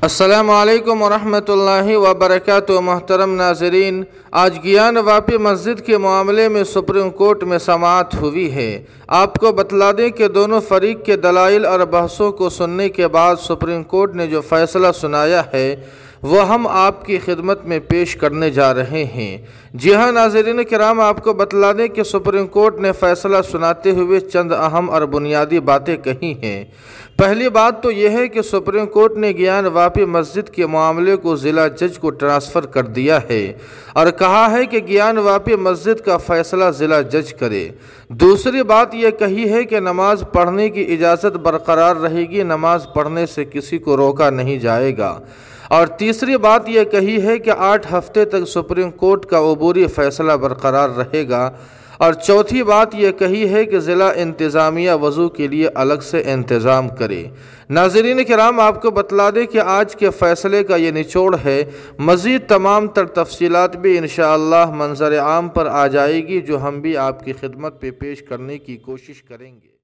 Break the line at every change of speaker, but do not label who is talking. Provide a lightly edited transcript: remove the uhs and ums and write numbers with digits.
السلام علیکم ورحمۃ اللہ وبرکاتہ۔ محترم ناظرین، آج گیان واپی مسجد کے معاملے میں سپریم کورٹ میں سماعت ہوئی ہے۔ آپ کو بتلا دیں کہ دونوں فریق کے دلائل اور بحثوں کو سننے کے بعد سپریم کورٹ نے جو فیصلہ سنایا ہے وہ ہم آپ کی خدمت میں پیش کرنے جا رہے ہیں۔ جی ہاں ناظرین کرام، آپ کو بتلا دیں کہ سپریم کورٹ نے فیصلہ سناتے ہوئے چند اہم اور بنیادی باتیں کہی ہیں۔ پہلی بات تو یہ ہے کہ سپریم کورٹ نے گیان واپی مسجد کے معاملے کو ضلع جج کو ٹرانسفر کر دیا ہے اور کہا ہے کہ گیان واپی مسجد کا فیصلہ ضلع جج کرے۔ دوسری بات یہ کہی ہے کہ نماز پڑھنے کی اجازت برقرار رہے گی، نماز پڑھنے سے کسی کو روکا نہیں جائے گا۔ اور تیسری بات یہ کہی ہے کہ 8 ہفتے تک سپریم کورٹ کا عبوری فیصلہ برقرار رہے گا۔ اور چوتھی بات یہ کہی ہے کہ ضلع انتظامیہ وضو کے لیے الگ سے انتظام کرے۔ ناظرین کرام، آپ کو بتلا دیں کہ آج کے فیصلے کا یہ نچوڑ ہے۔ مزید تمام تر تفصیلات بھی انشاءاللہ منظر عام پر آ جائے گی، جو ہم بھی آپ کی خدمت پہ پیش کرنے کی کوشش کریں گے۔